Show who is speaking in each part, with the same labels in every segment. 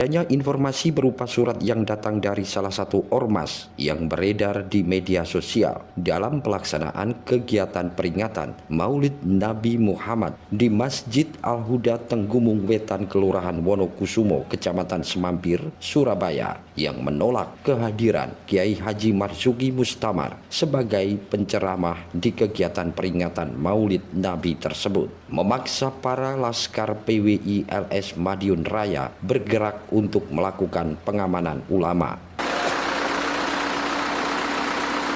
Speaker 1: Adanya informasi berupa surat yang datang dari salah satu ormas yang beredar di media sosial dalam pelaksanaan kegiatan peringatan Maulid Nabi Muhammad di Masjid Al-Huda Tenggumung Wetan, Kelurahan Wonokusumo, Kecamatan Semampir, Surabaya, yang menolak kehadiran Kiai Haji Marzuki Mustamar sebagai penceramah di kegiatan peringatan Maulid Nabi tersebut, memaksa para laskar PWI LS Madiun Raya bergerak untuk melakukan pengamanan ulama.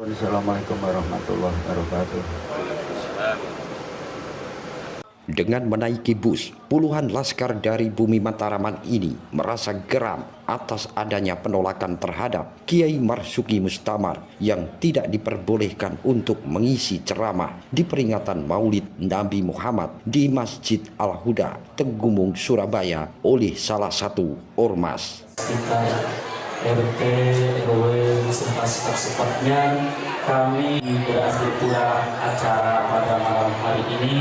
Speaker 2: Assalamualaikum warahmatullahi wabarakatuh.
Speaker 1: Dengan menaiki bus, puluhan laskar dari Bumi Mataraman ini merasa geram atas adanya penolakan terhadap Kiai Marzuki Mustamar yang tidak diperbolehkan untuk mengisi ceramah di peringatan Maulid Nabi Muhammad di Masjid Al-Huda, Tenggumung, Surabaya oleh salah satu ormas.
Speaker 3: RT, RW, setempat-sepatnya kami berakhir pula acara pada malam hari ini.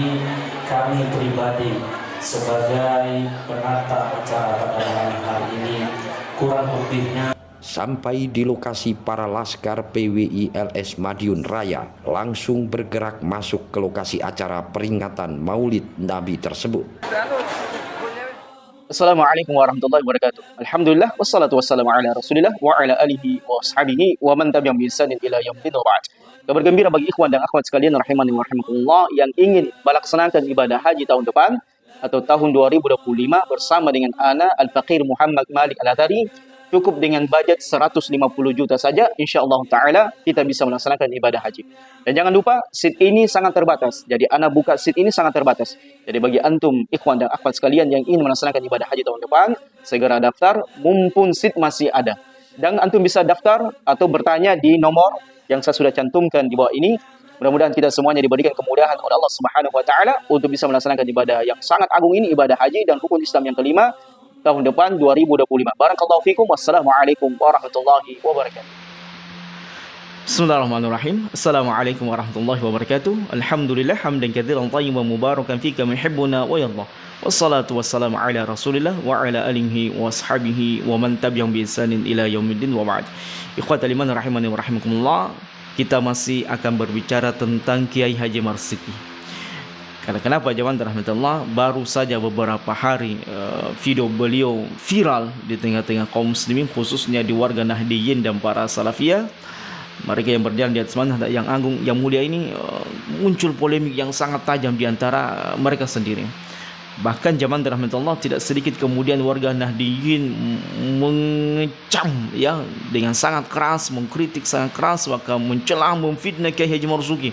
Speaker 3: Kami pribadi sebagai penata acara pada malam hari ini kurang lebihnya.
Speaker 1: Sampai di lokasi, para laskar PWI LS Madiun Raya langsung bergerak masuk ke lokasi acara peringatan Maulid Nabi tersebut.
Speaker 4: Assalamualaikum warahmatullahi wabarakatuh. Alhamdulillah wassalatu wassalamu ala Rasulillah wa ala alihi wa ashabihi wa man tabi'ahum bi ihsanin ila yaumil ba'd. Kabar gembira bagi ikhwan dan akhwat sekalian rahimani wa rahimakumullah yang ingin melaksanakan ibadah haji tahun depan atau tahun 2025 bersama dengan ana Al-Faqir Muhammad Malik Al-Athari. Cukup dengan budget 150 juta saja, insyaallah ta'ala kita bisa melaksanakan ibadah haji. Dan jangan lupa, seat ini sangat terbatas. Jadi ana buka seat ini sangat terbatas. Jadi bagi antum, ikhwan dan akhwat sekalian yang ingin melaksanakan ibadah haji tahun depan, segera daftar, mumpun seat masih ada. Dan antum bisa daftar atau bertanya di nomor yang saya sudah cantumkan di bawah ini. Mudah-mudahan kita semuanya diberikan kemudahan oleh Allah Subhanahu wa taala untuk bisa melaksanakan ibadah yang sangat agung ini, ibadah haji dan rukun Islam yang kelima tahun depan 2025. Barakallahu fikum. Wassalamualaikum warahmatullahi wabarakatuh. Bismillahirrahmanirrahim. Assalamualaikum warahmatullahi wabarakatuh. Alhamdulillah hamdan katsiran thayyiban mubarakan fika yuhibbuna wa yarda. Wassalatu wassalamu ala Rasulillah wa ala alihi wa ashabihi wa man tabi'ahum bi ihsanin ila yaumiddin wa ba'd. Ikhwatal iman rahimani wa rahimakumullah. Kita masih akan berbicara tentang Kiai Haji Marzuki. Karena kenapa jemaah rahmatullah, baru saja beberapa hari video beliau viral di tengah-tengah kaum muslimin, khususnya di warga Nahdiyin dan para Salafiyah, mereka yang berjalan di atas manhaj yang agung yang mulia ini, muncul polemik yang sangat tajam di antara mereka sendiri. Bahkan jemaah rahmatullah, tidak sedikit kemudian warga Nahdiyin mengecam ya dengan sangat keras, mengkritik sangat keras, maka mencela, memfitnah Kiai Haji Marzuki.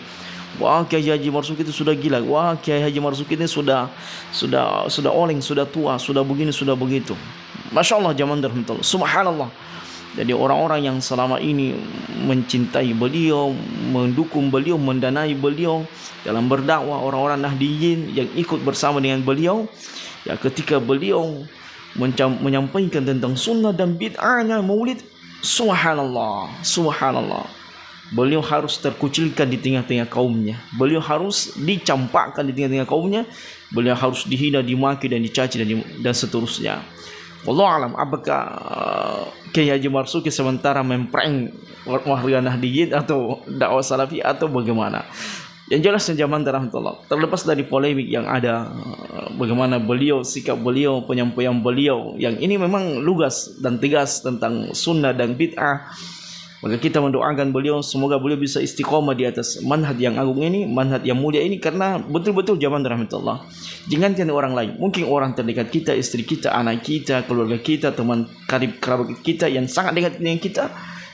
Speaker 4: Wah, Kiai Haji Marzuki itu sudah gila. Wah, Kiai Haji Marzuki ini sudah oleng, sudah tua, sudah begini, sudah begitu. Masya Allah, zaman rahmatullah. Subhanallah. Jadi orang-orang yang selama ini mencintai beliau, mendukung beliau, mendanai beliau dalam berdakwah, orang-orang Nahdiyin yang ikut bersama dengan beliau, ya ketika beliau menyampaikan tentang sunnah dan bid'ahnya Maulid, subhanallah, subhanallah. Beliau harus terkucilkan di tengah-tengah kaumnya. Beliau harus dicampakkan di tengah-tengah kaumnya. Beliau harus dihina, dimaki dan dicaci dan seterusnya. Wallahu alam, apakah Kiai Haji Marzuki sementara memprank warga Nahdiyin atau dakwah Salafi atau bagaimana? Yang jelas jamaah rahmatullah, terlepas dari polemik yang ada, bagaimana beliau, sikap beliau, penyampaian beliau yang ini memang lugas dan tegas tentang sunnah dan bid'ah, maka kita mendoakan beliau semoga beliau bisa istiqomah di atas manhaj yang agung ini, manhaj yang mulia ini, karena betul-betul jamaah rahmatullah, jangankan orang lain, mungkin orang terdekat kita, istri kita, anak kita, keluarga kita, teman karib kerabat kita yang sangat dekat dengan kita,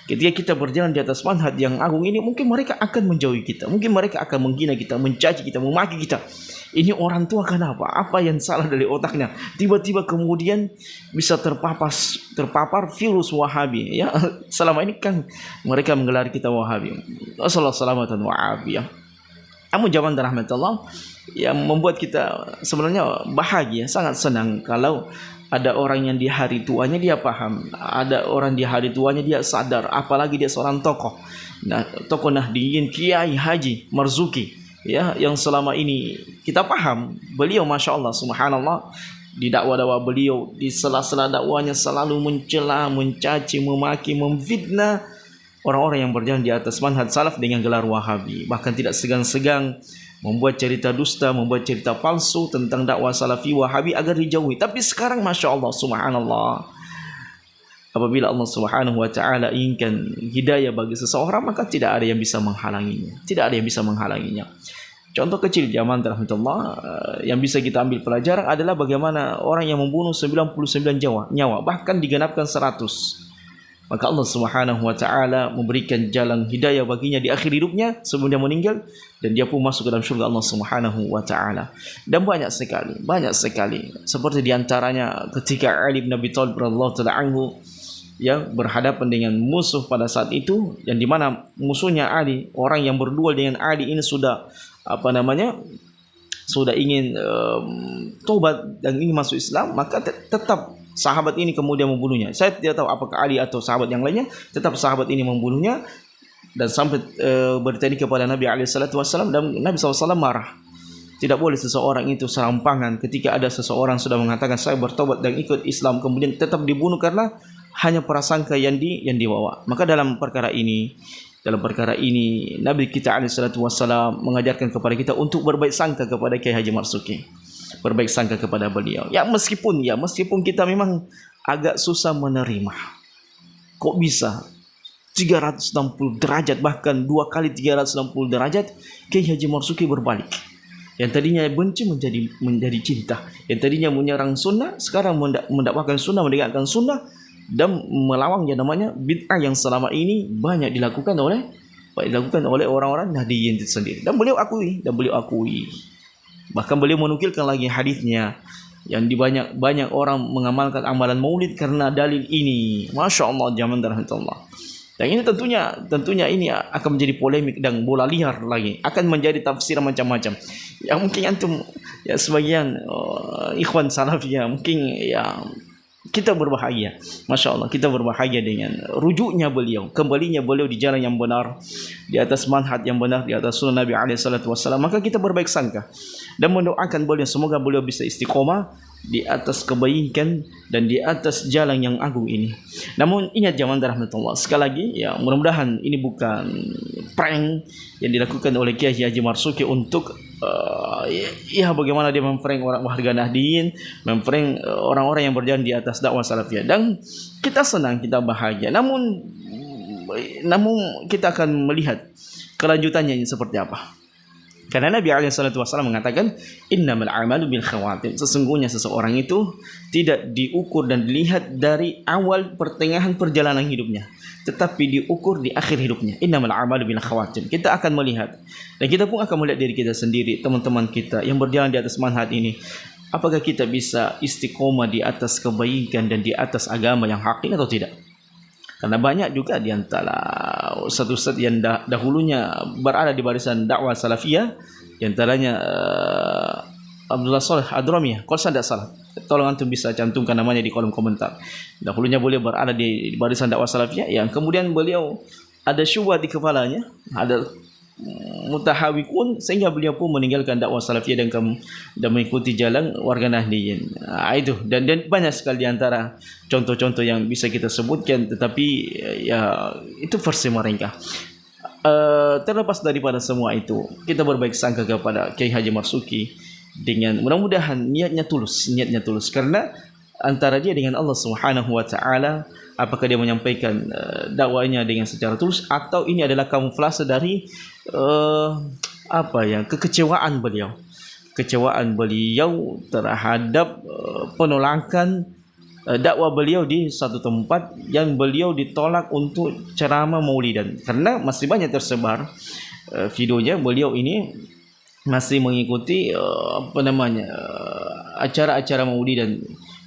Speaker 4: ketika kita berjalan di atas manhaj yang agung ini, mungkin mereka akan menjauhi kita, mungkin mereka akan menghina kita, mencaci kita, memaki kita. Ini orang tua kenapa? Apa yang salah dari otaknya? Tiba-tiba kemudian bisa terpapar virus Wahabi. Ya, selama ini kan mereka menggelar kita Wahabi. Assalamualaikum warahmatullahi wabarakatuh. Namun jamaah rahmatullah, yang membuat kita sebenarnya bahagia, sangat senang kalau ada orang yang di hari tuanya dia paham, ada orang di hari tuanya dia sadar, apalagi dia seorang tokoh. Nah, tokoh Nahdiyin Kiai Haji Marzuki, ya, yang selama ini kita paham beliau, masya Allah, subhanallah, di dakwah-dakwah beliau, di sela-sela dakwahnya selalu mencela, mencaci, memaki, memfitnah orang-orang yang berjalan di atas manhaj salaf dengan gelar Wahabi. Bahkan tidak segan-segan membuat cerita dusta, membuat cerita palsu tentang dakwah salafi Wahabi agar dijauhi. Tapi sekarang Masya Allah, subhanallah, apabila Allah Subhanahu wa taala inginkan hidayah bagi seseorang, maka tidak ada yang bisa menghalanginya. Tidak ada yang bisa menghalanginya. Contoh kecil zaman rahmatullah yang bisa kita ambil pelajaran adalah bagaimana orang yang membunuh 99 nyawa, bahkan digenapkan 100. Maka Allah Subhanahu wa taala memberikan jalan hidayah baginya di akhir hidupnya sebelum dia meninggal, dan dia pun masuk ke dalam surga Allah Subhanahu wa taala. Dan banyak sekali. Seperti diantaranya ketika Ali bin Abi Thalib radhiyallahu taala anhu yang berhadapan dengan musuh pada saat itu, yang dimana musuhnya Ali, orang yang berduel dengan Ali ini sudah sudah ingin tobat dan ingin masuk Islam, maka tetap sahabat ini kemudian membunuhnya. Saya tidak tahu apakah Ali atau sahabat yang lainnya, tetap sahabat ini membunuhnya dan sampai berita ini kepada Nabi SAW, dan Nabi SAW marah. Tidak boleh seseorang itu serampangan ketika ada seseorang sudah mengatakan saya bertobat dan ikut Islam, kemudian tetap dibunuh karena hanya prasangka yang dibawa. Maka dalam perkara ini Nabi kita SAW mengajarkan kepada kita untuk berbaik sangka kepada Kiai Haji Marzuki, berbaik sangka kepada beliau. Ya meskipun kita memang agak susah menerima. Kok bisa 360 derajat, bahkan 2 kali 360 derajat Kiai Haji Marzuki berbalik. Yang tadinya benci menjadi cinta, yang tadinya menyerang sunnah sekarang mendakwakan sunnah, menegakkan sunnah, dan melawang yang namanya bid'ah yang selama ini banyak dilakukan oleh orang-orang Nahdiyin itu sendiri. Dan beliau akui. Bahkan beliau menukilkan lagi hadisnya yang banyak orang mengamalkan amalan maulid karena dalil ini. Masya Allah, zaman rahmatullah. Dan ini tentunya ini akan menjadi polemik dan bola liar lagi, akan menjadi tafsir macam-macam. Ya mungkin antum ya sebagian ikhwan salafiyah mungkin ya kita berbahagia, Masya Allah, kita berbahagia dengan rujuknya beliau, kembalinya beliau di jalan yang benar, di atas manhaj yang benar, di atas sunnah Nabi SAW. Maka kita berbaik sangka dan mendoakan beliau, semoga beliau bisa istiqomah di atas kebaikan dan di atas jalan yang agung ini. Namun ingat zaman rahmatullah, sekali lagi ya, mudah-mudahan ini bukan prank yang dilakukan oleh Kiai Haji Marzuki untuk bagaimana dia memprank orang warga Nahdiyin, memprank orang-orang yang berjalan di atas dakwah salafiyah. Dan kita senang, kita bahagia. Namun kita akan melihat kelanjutannya ini seperti apa. Karena Nabi SAW mengatakan innamal a'malu bil khawatim, sesungguhnya seseorang itu tidak diukur dan dilihat dari awal pertengahan perjalanan hidupnya, tetapi diukur di akhir hidupnya. Innamal a'malu bil khawatim. Kita akan melihat, dan kita pun akan melihat diri kita sendiri, teman-teman kita yang berjalan di atas manhaj ini, apakah kita bisa istiqomah di atas kebaikan dan di atas agama yang hak ini atau tidak. Karena banyak juga di antara ustaz-ustaz yang dahulunya berada di barisan dakwah salafiyah, di antaranya Abdullah Saleh Ad-Drami, kalau saya tidak salah, tolong antum bisa cantumkan namanya di kolom komentar. Dahulunya beliau berada di barisan dakwah salafiyah, yang kemudian beliau ada syubhat di kepalanya, ada mutahawikun, sehingga beliau pun meninggalkan dakwah salafiyah dan mengikuti jalan warga Nahdiyin. Itu dan banyak sekali di antara contoh-contoh yang bisa kita sebutkan, tetapi ya itu versi mereka. Terlepas daripada semua itu, kita berbaik sangka kepada Kiai Haji Marzuki dengan mudah-mudahan niatnya tulus karena antara dia dengan Allah Subhanahu wa taala, apakah dia menyampaikan dakwahnya dengan secara tulus atau ini adalah kamuflase dari kekecewaan beliau terhadap penolakan dakwah beliau di satu tempat yang beliau ditolak untuk ceramah maulidan. Karena masih banyak tersebar videonya, beliau ini masih mengikuti acara-acara maulidan.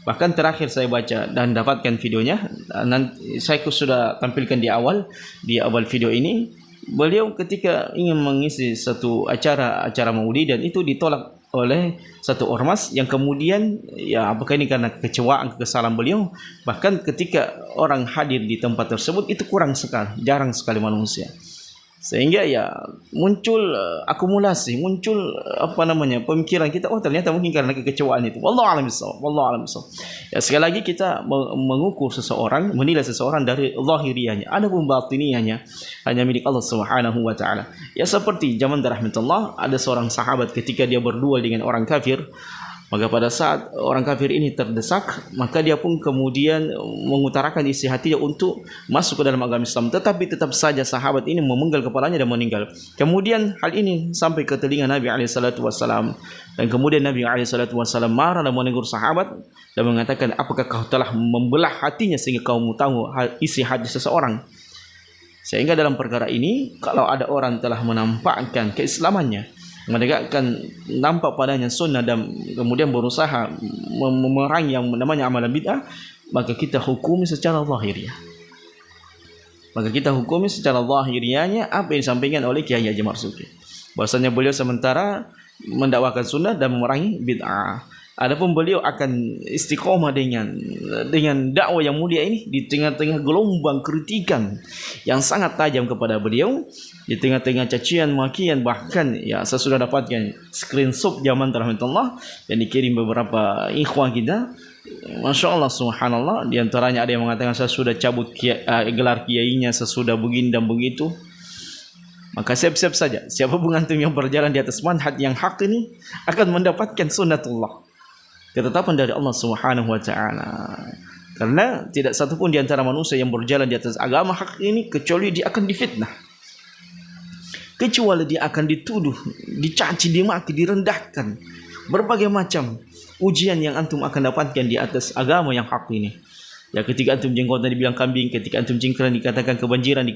Speaker 4: Bahkan terakhir saya baca dan dapatkan videonya, nanti saya sudah tampilkan di awal video ini. Beliau ketika ingin mengisi satu acara maulid, dan itu ditolak oleh satu ormas yang kemudian ya apakah ini karena kekecewaan, kekesalan beliau, bahkan ketika orang hadir di tempat tersebut itu kurang sekali, jarang sekali manusia. Sehingga ya muncul akumulasi, muncul pemikiran kita, oh ternyata mungkin karena kekecewaan itu. Wallahu a'lam bishawab. Wallahu a'lam bishawab. Ya sekali lagi kita mengukur seseorang, menilai seseorang dari zahiriyahnya, adapun batiniyahnya hanya milik Allah Subhanahu wa taala. Ya seperti zaman rahmatullah, ada seorang sahabat ketika dia berduel dengan orang kafir, maka pada saat orang kafir ini terdesak, maka dia pun kemudian mengutarakan isi hatinya untuk masuk ke dalam agama Islam. Tetapi tetap saja sahabat ini memenggal kepalanya dan meninggal. Kemudian hal ini sampai ke telinga Nabi SAW. Dan kemudian Nabi SAW marah dan menegur sahabat dan mengatakan, apakah kau telah membelah hatinya sehingga kau tahu isi hati seseorang? Sehingga dalam perkara ini, kalau ada orang telah menampakkan keislamannya, menegakkan nampak padanya sunnah dan kemudian berusaha memerangi yang namanya amalan bid'ah, maka kita hukumi secara zahiriah. Zahiriahnya apa yang disampaikan oleh Kiai Haji Marzuki. Bahwasanya beliau sementara mendakwakan sunnah dan memerangi bid'ah. Adapun beliau akan istiqomah dengan dakwah yang mulia ini di tengah-tengah gelombang kritikan yang sangat tajam kepada beliau, di tengah-tengah cacian makian, bahkan ya saya sudah dapatkan screenshot zaman rahmatullah yang dikirim beberapa ikhwan kita. Masya Allah, subhanallah, di antaranya ada yang mengatakan saya sudah cabut gelar kiainya sesudah begini dan begitu. Maka siap-siap saja, siapapun antum yang berjalan di atas manhaj yang hak ini akan mendapatkan sunnatullah, ketetapan dari Allah Subhanahu wa taala. Karena tidak satupun di antara manusia yang berjalan di atas agama hak ini kecuali dia akan difitnah. Kecuali dia akan dituduh, dicaci, dimaki, direndahkan. Berbagai macam ujian yang antum akan dapatkan di atas agama yang hak ini. Ya, ketika antum jenggotan dibilang kambing, ketika antum cingkrang dikatakan kebanjiran,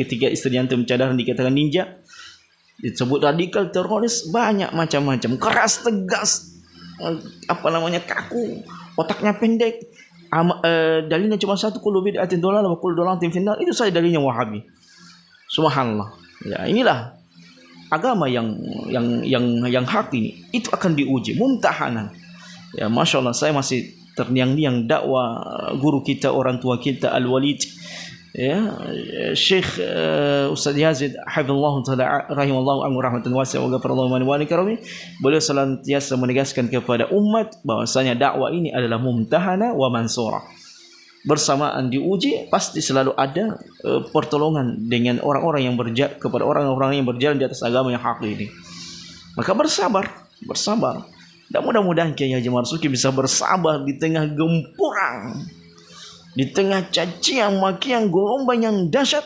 Speaker 4: ketika istri antum cadaran dikatakan ninja, disebut radikal, teroris, banyak macam-macam, keras, tegas, kaku, otaknya pendek. Dalilnya cuma satu, kullu bid'atin dhalalah wa kullu dhalalatin finnar. Itu saja dalilnya Wahabi. Subhanallah. Ya, inilah agama yang hak ini. Itu akan diuji, mumtahanan. Ya, Masya Allah, saya masih terngiang-ngiang dakwah guru kita, orang tua kita, Al-Walid, ya, Syekh Ustaz Yazid hafizallahu taala rahimallahu anhu rahmatan wasi'ah wa ghafarallahu man wa karami. Beliau senantiasa menegaskan kepada umat bahwasanya dakwah ini adalah mumtahana wa mansura. Bersamaan diuji, pasti selalu ada pertolongan dengan orang-orang yang kepada orang-orang yang berjalan di atas agama yang hak ini. Maka bersabar. Dan mudah-mudahan Kiai Haji Marzuki bisa bersabar di tengah gempuran, di tengah cacian makian, gelombang yang dahsyat,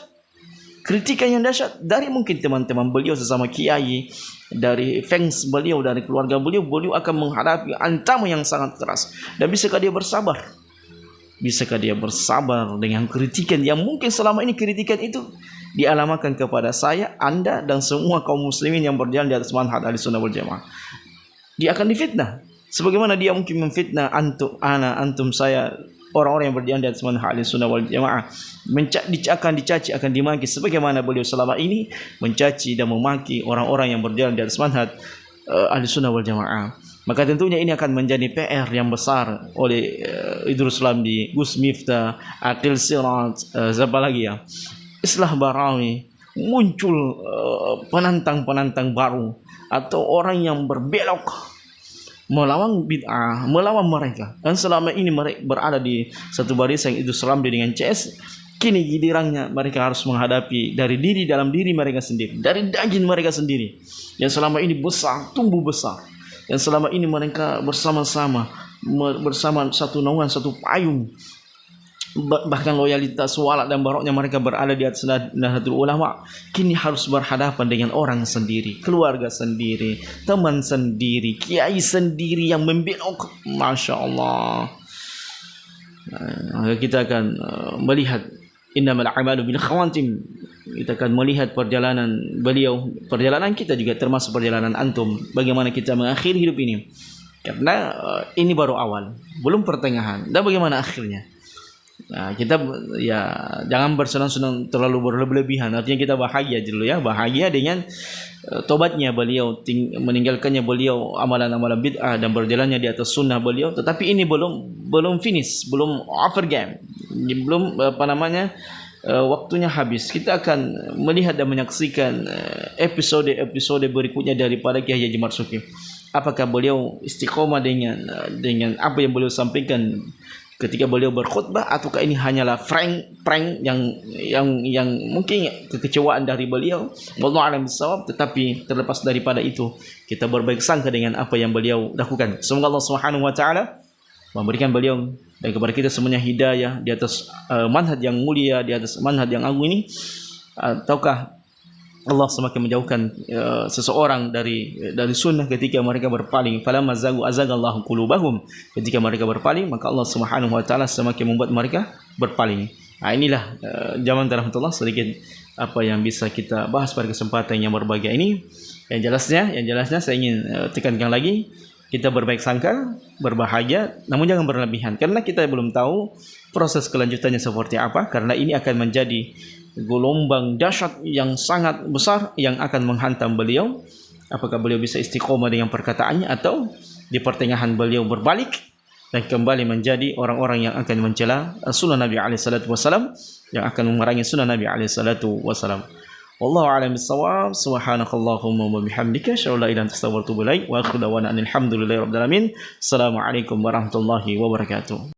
Speaker 4: kritikan yang dahsyat dari mungkin teman-teman beliau sesama kiai, dari fans beliau, dari keluarga beliau akan menghadapi ancaman yang sangat keras. Dan bisakah dia bersabar? Bisakah dia bersabar dengan kritikan yang mungkin selama ini kritikan itu dialamatkan kepada saya, Anda, dan semua kaum muslimin yang berjalan di atas manhaj Ahlussunnah wal Jamaah? Dia akan difitnah. Sebagaimana dia mungkin memfitnah antum, saya, orang-orang yang berjalan di atas manhaj Ahlussunnah wal Jamaah, akan dicaci, akan dimaki, sebagaimana beliau selama ini mencaci dan memaki orang-orang yang berjalan di atas manhaj Ahlussunnah wal Jamaah. Maka tentunya ini akan menjadi PR yang besar oleh Idrus Lamdi, Gus Miftah, Aqil Sirat, siapa lagi ya, Islah Barawi. Muncul penantang-penantang baru atau orang yang berbelok melawan bid'ah, melawan mereka. Dan selama ini mereka berada di satu barisan Idrus Lamdi dengan CS. Kini gilirannya mereka harus menghadapi dari dalam diri mereka sendiri, dari daging mereka sendiri yang selama ini besar, tumbuh besar, yang selama ini mereka bersama satu naungan, satu payung, bahkan loyalitas, walak dan baroknya mereka berada di atas Nahdlatul Ulama, kini harus berhadapan dengan orang sendiri, keluarga sendiri, teman sendiri, kiai sendiri yang membelok. Masya Allah. Nah, kita akan melihat innamal a'malu bil khawatim. Kita akan melihat perjalanan beliau, perjalanan kita juga termasuk perjalanan antum, bagaimana kita mengakhiri hidup ini. Karena ini baru awal, belum pertengahan. Dan bagaimana akhirnya? Nah, kita ya jangan bersenang-senang terlalu berlebihan. Artinya kita bahagia dulu ya, bahagia dengan tobatnya beliau, meninggalkannya beliau amalan-amalan bid'ah dan berjalannya di atas sunnah beliau. Tetapi ini belum finish, belum over game, belum waktunya habis. Kita akan melihat dan menyaksikan episode-episode berikutnya daripada Kiai Haji Marzuki. Apakah beliau istiqomah dengan apa yang beliau sampaikan ketika beliau berkhutbah, ataukah ini hanyalah prank yang mungkin kekecewaan dari beliau? Wallahu a'lam bishawab. Tetapi terlepas daripada itu, kita berbaik sangka dengan apa yang beliau lakukan. Semoga Allah Subhanahu wa taala memberikan beliau dan kepada kita semuanya hidayah di atas manhaj yang mulia, di atas manhaj yang agung ini. Ataukah Allah semakin menjauhkan seseorang dari sunnah ketika mereka berpaling? Falamma zagu azagallahu qulubahum. Ketika mereka berpaling, maka Allah Subhanahu wa taala semakin membuat mereka berpaling. Nah, inilah zaman rahmatullah sedikit apa yang bisa kita bahas pada kesempatan yang berbahagia ini. Yang jelasnya saya ingin tekankan lagi, kita berbaik sangka, berbahagia, namun jangan berlebihan, karena kita belum tahu proses kelanjutannya seperti apa, karena ini akan menjadi gelombang dahsyat yang sangat besar yang akan menghantam beliau. Apakah beliau bisa istiqomah dengan perkataannya, atau di pertengahan beliau berbalik dan kembali menjadi orang-orang yang akan mencela sunnah Nabi SAW, yang akan memerangi sunnah Nabi SAW. Wallahu a'lam bishawab. Subhanakallahumma wa bihamdika asyhadu an la ilaha illa anta astaghfiruka wa atubu ilaik. Wa akhiru da'wana alhamdulillahi rabbil alamin. Assalamualaikum warahmatullahi wabarakatuh.